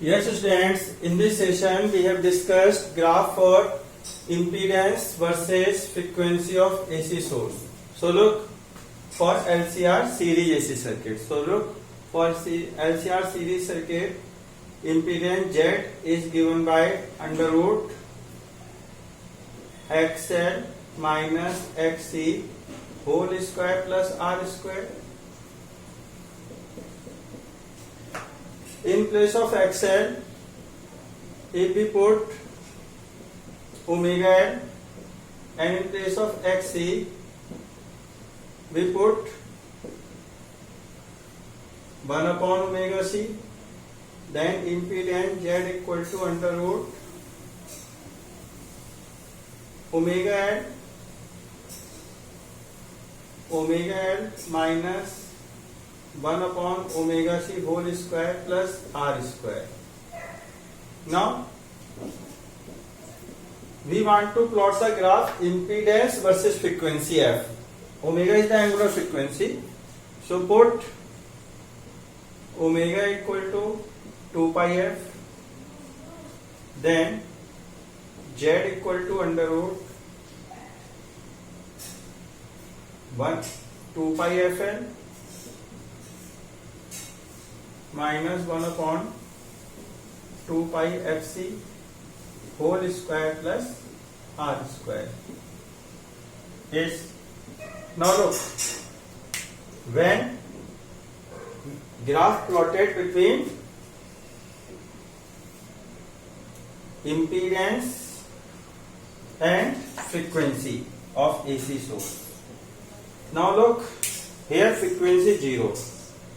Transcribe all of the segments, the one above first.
Yes, students, in this session we have discussed graph for impedance versus frequency of AC source. So look for LCR series AC circuit. So look for LCR series circuit, impedance Z is given by under root XL minus XC whole square plus R square. In place of XL, if we put omega L, and in place of XC, we put 1 upon omega C, then impedance Z equal to under root omega L minus 1 upon omega C whole square plus R square. Now we want to plot the graph impedance versus frequency F. Omega is the angular frequency. So put omega equal to 2 pi F, then Z equal to under root 2 pi Fl minus 1 upon 2 pi Fc whole square plus R square. Yes. Now look, when graph plotted between impedance and frequency of AC source. Now look, here frequency 0.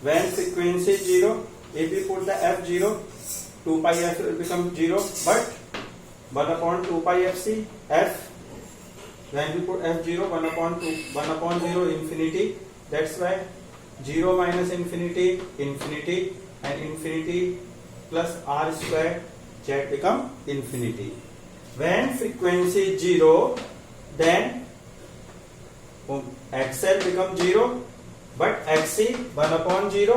When frequency is 0, if we put the F0, 2 pi F will become 0, but 1 upon 2 pi Fc, F, when we put F0, 1 upon 0, infinity, that's why 0 minus infinity, infinity, and infinity plus R square, Z become infinity. When frequency is 0, then XL becomes 0, but XC 1 upon 0.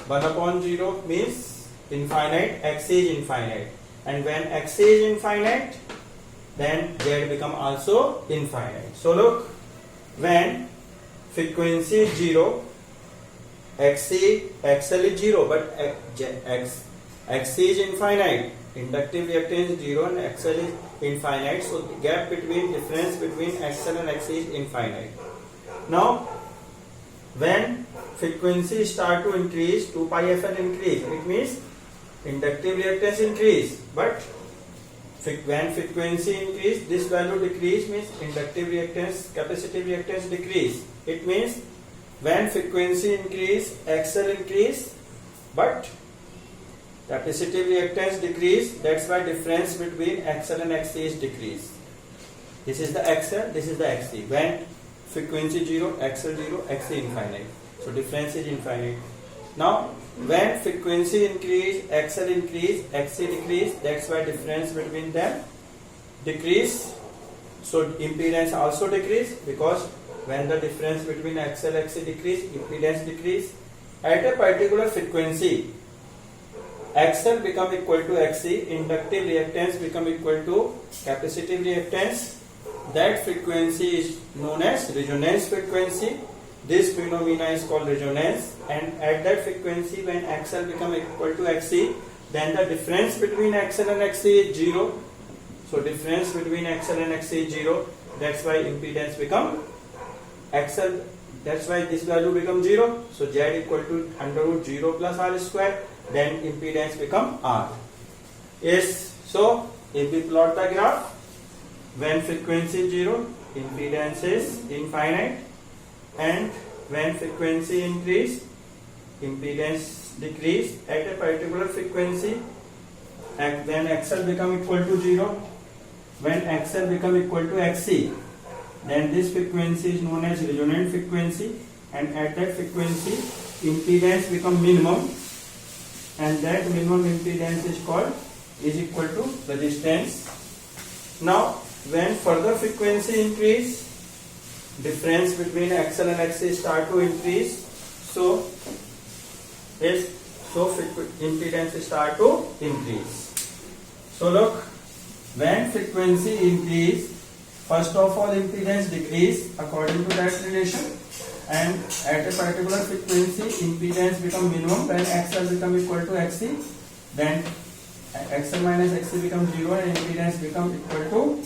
1 upon 0 means infinite, XC is infinite. And when XC is infinite, then Z become also infinite. So look, when frequency is 0, XL is 0, but XC is infinite. Inductive reactance is 0 and XL is infinite. So the gap between difference between XL and XC is infinite. Now when frequency start to increase, 2 pi Fl increase, it means inductive reactance increase. But when frequency increase, this value decrease means inductive reactance, capacitive reactance decrease. It means when frequency increase, XL increase, but capacitive reactance decrease. That's why difference between XL and XC is decrease. This is the XL, this is the XC. When frequency 0, XL 0, XC infinite. So difference is infinite. Now when frequency increase, XL increase, XC decrease, that's why difference between them decrease. So impedance also decrease, because when the difference between XL and XC decrease, impedance decrease. At a particular frequency, XL become equal to XC, inductive reactance become equal to capacitive reactance. That frequency is known as resonance frequency. This phenomena is called resonance, and at that frequency when XL become equal to XC, then the difference between XL and XC is 0. So difference between XL and XC is 0. That's why impedance become XL. That's why this value becomes 0. So Z equal to under root 0 plus R square. Then impedance become R. Yes. So if we plot the graph, when frequency is 0, impedance is infinite, and when frequency increase, impedance decrease. At a particular frequency, and when XL become equal to 0, when XL become equal to XC, then this frequency is known as resonant frequency, and at that frequency impedance become minimum, and that minimum impedance is equal to resistance. Now when further frequency increase, difference between XL and XC start to increase. So yes, so impedance start to increase. So look, when frequency increase, first of all impedance decrease according to that relation, and at a particular frequency impedance become minimum when XL become equal to XC, then XL minus XC becomes 0 and impedance become equal to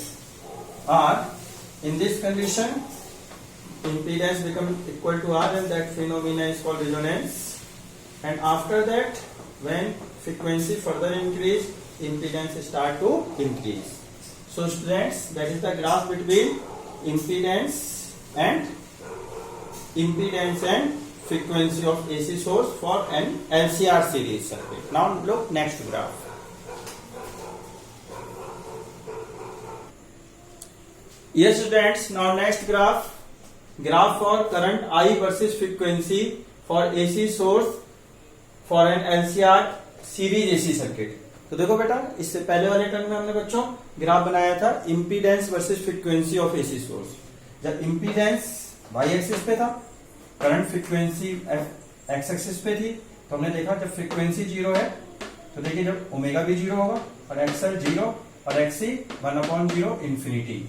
R. In this condition impedance become equal to R and that phenomena is called resonance. And after that, when frequency further increase, impedance start to increase. So students, that is the graph between impedance and frequency of AC source for an LCR series circuit. Now look next graph. Yes students, now next graph for current I versus frequency for AC source for an LCR series AC circuit. तो देखो बेटा, इससे पहले वाले term में हमने बच्चों graph बनाया था impedance versus frequency of AC source. जब इम्पीडेंस y एक्सिस पे था, करंट फ्रीक्वेंसी x एक्सिस पे थी, तो हमने देखा जब फ्रीक्वेंसी 0 है तो देखिए जब ओमेगा भी 0 होगा और XL 0 और XC 1/0 इंफिनिटी.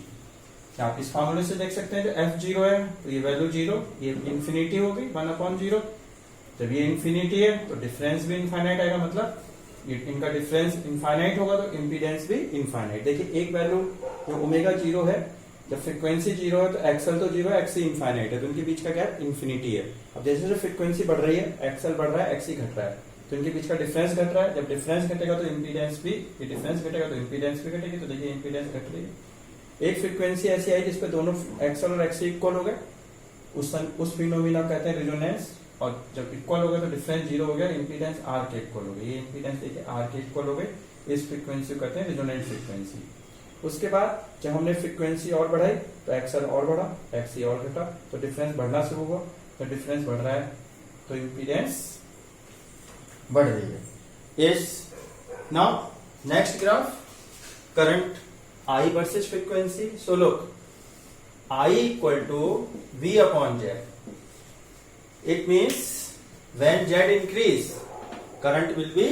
आप इस फॉर्मूले से देख सकते हैं जो F 0 है तो ये वैल्यू 0, ये इंफिनिटी होगी 1/0. जब ये इंफिनिटी है तो डिफरेंस भी इनफाइनाइट आएगा, मतलब इनका डिफरेंस इनफाइनाइट होगा तो इम्पीडेंस भी इनफाइनाइट. देखिए एक वैल्यू जो ओमेगा 0 है, जब फ्रीक्वेंसी 0 है तो एक्सएल तो 0 है, एक्सी इनफाइनाइट है, तो इनके बीच का गैप इन्फिनिटी है. अब जैसे जैसे फ्रीक्वेंसी बढ़ रही है, एक्सएल बढ़ रहा है, एक्सी घट रहा है, तो इनके बीच का डिफरेंस घट रहा है. जब डिफरेंस घटेगा तो इम्पीडेंस भी, ये डिफरेंस घटेगा तो इम्पीडेंस भी घटेगी. तो देखिए इम्पीडेंस घट रही है. एक फ्रीक्वेंसी ऐसी आई जिसपे दोनों एक्सएल और एक्सी इक्वल हो गए, उस फिनोमिना कहते हैं रेजोनेंस. और जब इक्वल हो गया तो डिफरेंस 0 हो गया, इम्पीडेंस आर के इक्वल हो गई. ये इम्पीडेंस देखिए आर के इक्वल हो गई. इस फ्रीक्वेंसी को कहते हैं रेजोनेंट फ्रीक्वेंसी. उसके बाद जब हमने फ्रीक्वेंसी और बढ़ाई तो एक्सएल और बढ़ा, एक्सी और घटा, तो डिफरेंस बढ़ना शुरू हुआ. तो डिफरेंस बढ़ रहा है तो इम्पीडेंस बढ़ रही है. Yes. Now next graph, current I versus frequency. So look, I equal to V upon Z. It means when Z increase, current will be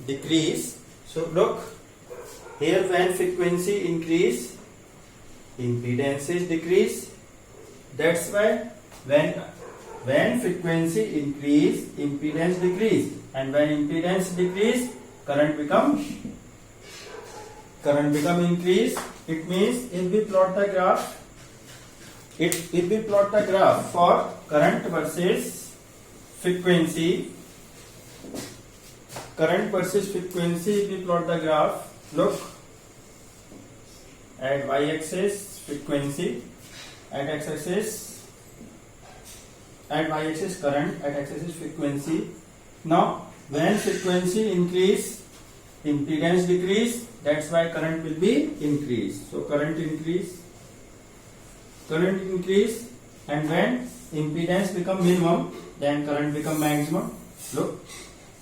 decrease. So look, here when frequency increase, impedance is decrease. That's why when frequency increase, impedance decrease, and when impedance decrease, current become increase. It means if we plot the graph for current versus frequency, if we plot the graph, look at y-axis frequency, at x-axis current, at x-axis frequency. Now when frequency increase, impedance decrease, that's why current will be increase. So current increase, and when impedance become minimum, then current become maximum. Look,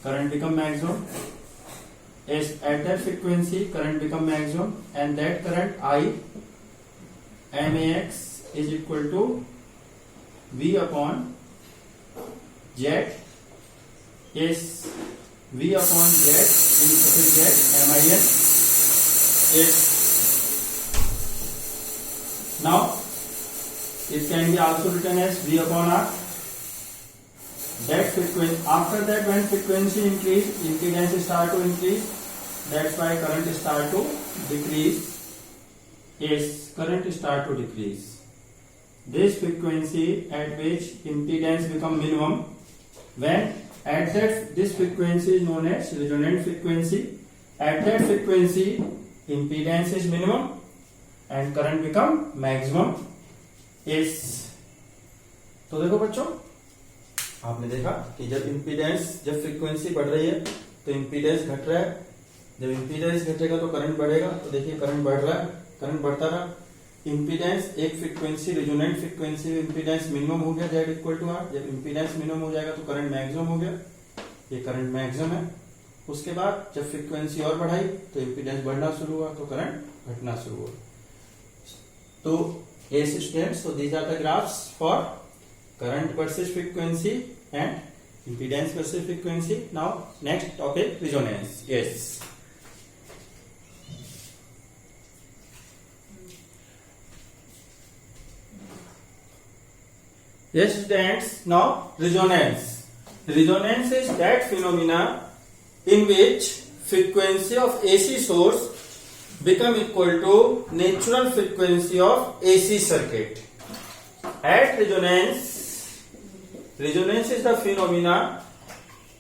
current become maximum. Is at that frequency current become maximum, and that current I max is equal to V upon Z. Is V upon Z in Z min. Is now it can be also written as V upon R. That frequency, after that when frequency increase, impedance start to increase, that's why current start to decrease. Yes, current start to decrease. This frequency at which impedance become minimum, when at that this frequency is known as resonant frequency. At that frequency impedance is minimum and current become maximum. Yes. तो देखो बच्चों, आपने देखा कि जब frequency बढ़ रही है तो इम्पीडेंस घट रहा है. जब इम्पीडेंस घटेगा तो करंट बढ़ेगा. तो देखिए करंट बढ़ रहा है, करंट बढ़ता रहा. इम्पीडेंस एक frequency resonant frequency impedance minimum हो गया Z इक्वल टू R. जब इम्पीडेंस मिनिमम हो जाएगा तो करंट मैक्सिमम हो गया. ये करंट मैक्सिमम है. उसके बाद जब फ्रीक्वेंसी और बढ़ाई तो इम्पीडेंस बढ़ना शुरू हुआ तो करंट घटना शुरू हुआ. तो yes students, so these are the graphs for current versus frequency and Impedance versus frequency. Now next topic, resonance. Yes. Yes, students. Now resonance. Resonance is that phenomena in which frequency of AC source become equal to natural frequency of AC circuit. At resonance, resonance is the phenomena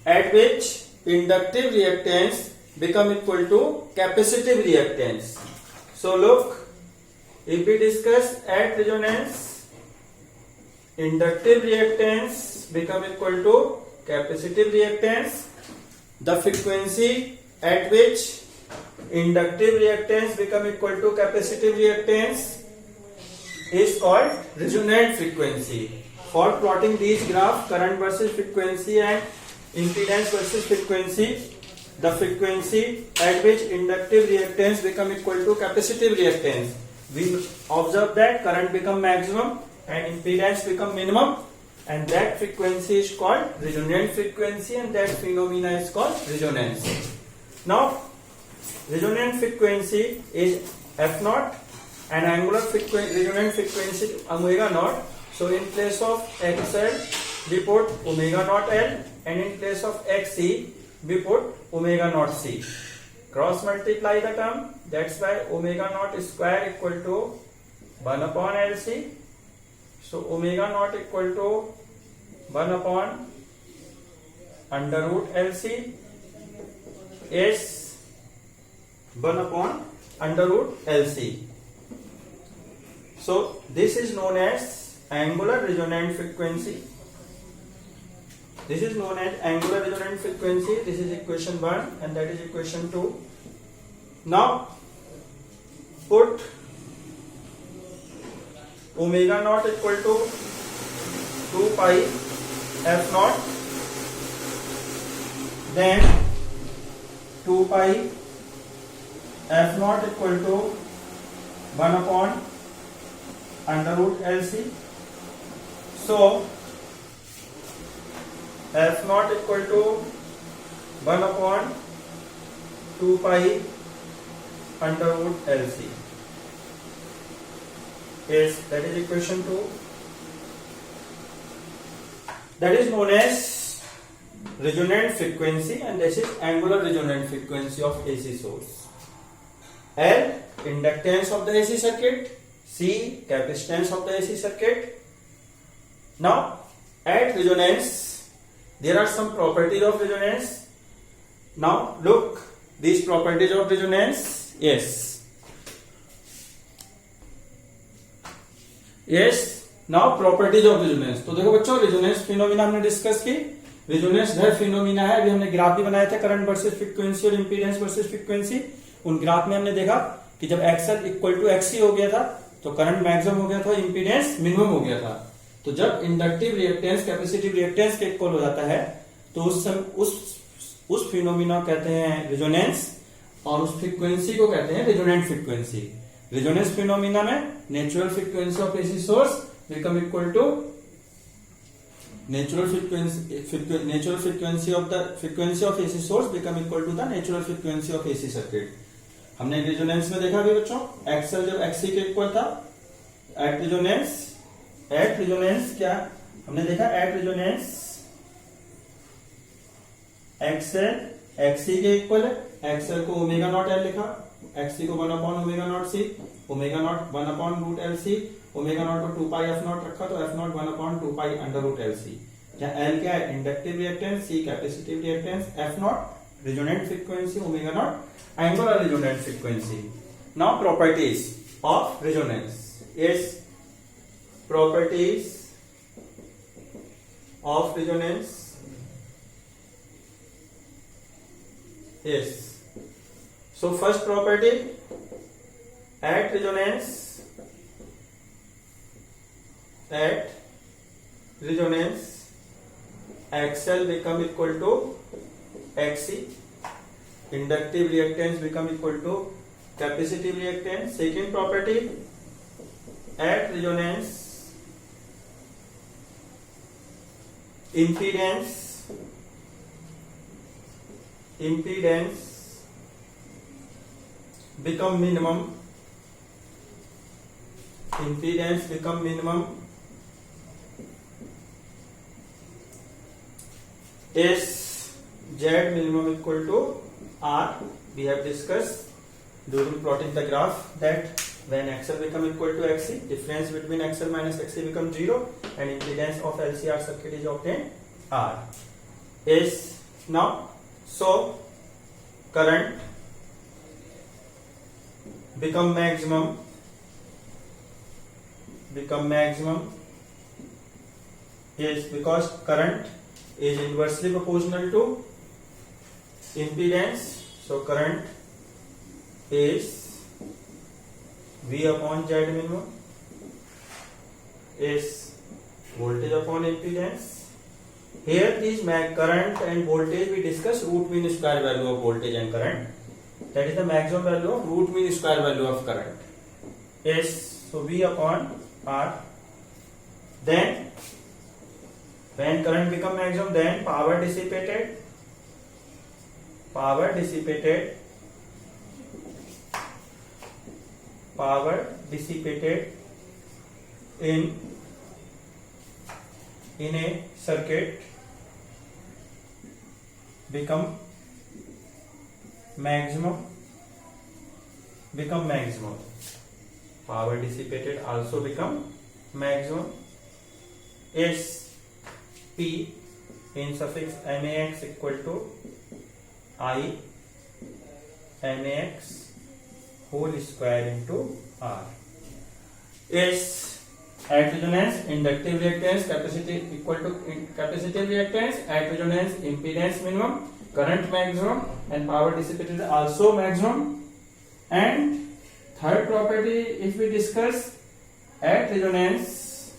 at which inductive reactance become equal to capacitive reactance. So look, if we discuss at resonance, inductive reactance become equal to capacitive reactance. The frequency at which inductive reactance become equal to capacitive reactance is called resonant frequency. For plotting these graphs, current versus frequency and impedance versus frequency, the frequency at which inductive reactance become equal to capacitive reactance, we observe that current become maximum and impedance become minimum, and that frequency is called resonant frequency, and that phenomena is called resonance. Now resonant frequency is F naught and angular frequency, resonant frequency omega naught. So in place of XL we put omega naught L, and in place of XC we put omega naught C. Cross multiply the term, that's why omega naught square equal to 1 upon LC. So omega naught equal to 1 upon under root LC is 1 upon under root LC. So this is known as angular resonant frequency. This is known as angular resonant frequency. This is equation 1 and that is equation 2. Now put omega naught equal to 2 pi f naught, then 2 pi f naught equal to 1 upon under root LC. So f naught equal to 1 upon 2 pi under root LC. Yes, that is equation 2. That is known as resonant frequency, and this is angular resonant frequency of AC source. L, inductance of the AC circuit. C, capacitance of the AC circuit. Now at resonance there are some properties of resonance. Now look, these properties of resonance. Yes, now properties of resonance. तो देखो बच्चों, resonance phenomena हमने discuss की. resonance घर phenomena है. अभी हमने graph भी बनाए थे करंट वर्सेस फ्रीक्वेंसी और इंपीडेंस वर्सेस फ्रीक्वेंसी. उन ग्राफ में हमने देखा कि जब XL इक्वल टू XC हो गया था तो करंट मैक्सिमम हो गया था, इंपीडेंस मिनिमम हो गया था. तो जब इंडक्टिव रिएक्टेंस कैपेसिटिव रिएक्टेंस के इक्वल हो जाता है तो उस फिनोमिना कहते हैं रेजोनेंस, और उस फ्रीक्वेंसी को कहते हैं रेजोनेंट फ्रीक्वेंसी. रेजोनेंस फिनोमिना में natural frequency of AC source become equal to natural frequency of AC source become equal to the natural frequency of AC circuit. हमने रेजोनेंस में देखा भी बच्चों, एक्सएल जब एक्सी के इक्वल था. एट रेजोनेंस क्या हमने देखा? एट रेजोनेंस एक्सएल एक्सी के इक्वल है. एक्सएल को ओमेगा नॉट एल लिखा, एक्सी को 1 upon omega nought C, omega nought 1 upon root L C, omega nought को 2 पाई एफ नॉट रखा तो F nought 1 upon 2 pi under root L C. जहां L क्या है? Inductive reactance, C capacitive reactance, F nought resonant frequency, omega nought angular resonant frequency. Now properties of resonance. Yes, properties of resonance. Yes, so first property, at resonance XL become equal to XC, inductive reactance become equal to capacitive reactance. Second property, at resonance impedance impedance become minimum, impedance become minimum is Z minimum equal to R. We have discussed during plotting the graph that when XL become equal to XC, difference between XL minus XC becomes 0 and impedance of LCR circuit is obtained R. Is now, so current become maximum is because current is inversely proportional to impedance. So current is V upon Z minimum is voltage upon impedance. Here these current and voltage we discuss root mean square value of voltage and current. That is the maximum value of root mean square value of current. Is so V upon R. Then when current become maximum, then power dissipated in a circuit become maximum. Power dissipated also become maximum. Is P in suffix max equal to I max whole square into R. Is at resonance inductive reactance capacity equal to capacitive reactance, at resonance impedance minimum, current maximum and power dissipated also maximum. And third property if we discuss, at resonance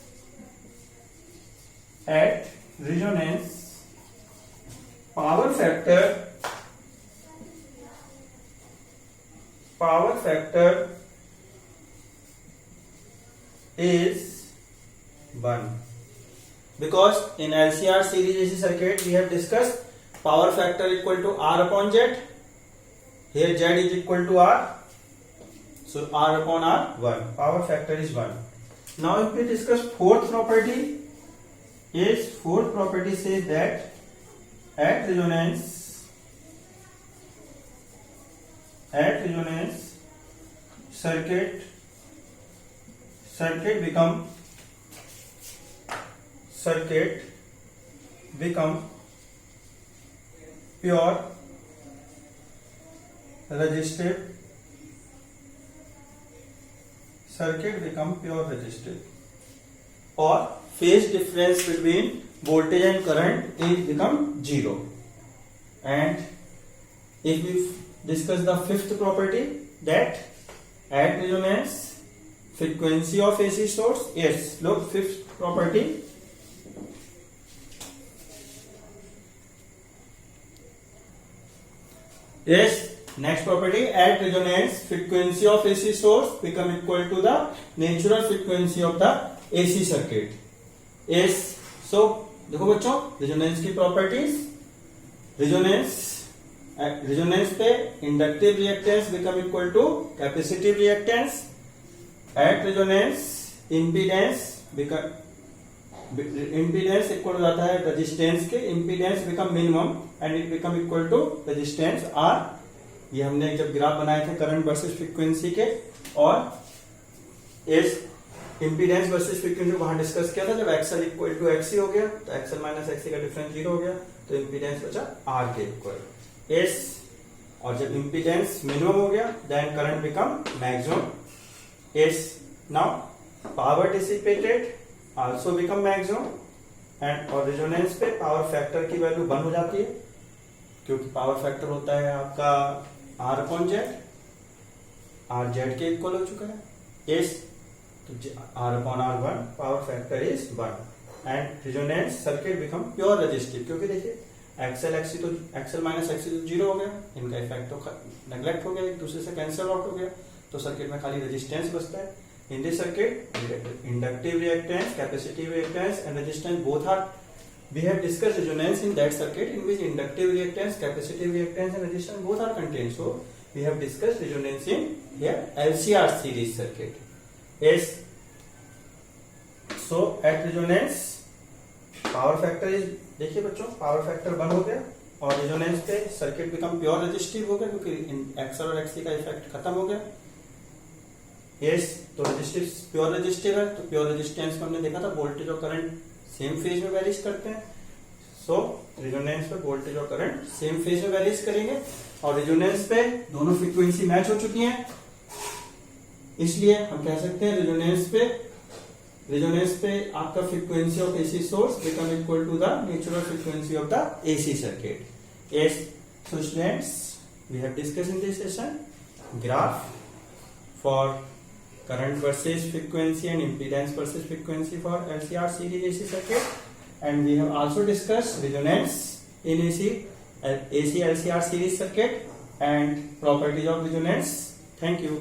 power factor is 1, because in LCR series AC circuit we have discussed power factor equal to R upon Z. Here Z is equal to R, so R upon R 1. Power factor is 1. Now if we discuss fourth property says that at resonance circuit become pure resistive. Or phase difference between voltage and current is become 0. And if we discuss the fifth property, that at resonance frequency of AC source, yes, look, fifth property, yes, next property, at resonance frequency of AC source become equal to the natural frequency of the AC circuit. Yes, so देखो बच्चों resonance की properties, resonance पे inductive reactance become equal to capacitive reactance. At resonance impedance equal हो जाता है resistance के, impedance become minimum and it become equal to resistance R. ये हमने जब ग्राफ बनाए थे करंट वर्सेस फ्रीक्वेंसी के, और इस इंपीडेंस वर्सेस फ्रीक्वेंसी वहां डिस्कस किया था. जब एक्सएल इक्वल टू एक्सी हो गया तो एक्सएल माइनस एक्सी का डिफरेंस 0 हो गया, तो इंपीडेंस बचा आर के इक्वल एस. और जब इंपीडेंस मिनिमम हो गया then current become maximum yes. Now power dissipated also become maximum and और रेजोनेंस पे पावर फैक्टर की वैल्यू 1 हो जाती है, क्योंकि पावर फैक्टर होता है आपका R upon Z. R Z के इक्वल हो चुका है एस, तो R upon R 1, power factor is 1 and resonance circuit become pure resistive. क्योंकि देखिए एक्सएल एक्सी तो एक्सएल माइनस एक्सी तो 0 हो गया, इनका इफेक्ट तो नेग्लेक्ट हो गया, एक दूसरे से कैंसिल आउट हो गया, तो सर्किट में खाली रेजिस्टेंस बचता है. In this circuit inductive reactance, capacitive reactance and resistance both are we have discussed resonance in that circuit in which inductive reactance, capacitive reactance and resistance both are contained. So we have discussed resonance in here LCR series circuit. Yes. So at resonance power factor is, देखिए बच्चों power factor 1 हो गया और resonance पे circuit become pure resistive हो गया क्योंकि XL और एक्ससी का इफेक्ट खत्म हो गया. यस, तो रेजिस्टिव प्योर रेजिस्टिव है तो प्योर रेजिस्टेंस में हमने देखा था वोल्टेज और करंट सेम फेज में वैरीज करते हैं. सो रेजोनेंस पे वोल्टेज और करंट सेम फेज में वैरीज करेंगे और रेजोनेंस पे दोनों फ्रीक्वेंसी मैच हो चुकी हैं, इसलिए हम कह सकते हैं रेजोनेंस पे आपका frequency of AC source become equal to the natural frequency of the AC circuit. Yes, so students we have discuss in this session graph for current versus frequency and impedance versus frequency for LCR series AC circuit, and we have also discussed resonance in AC LCR series circuit and properties of resonance. Thank you.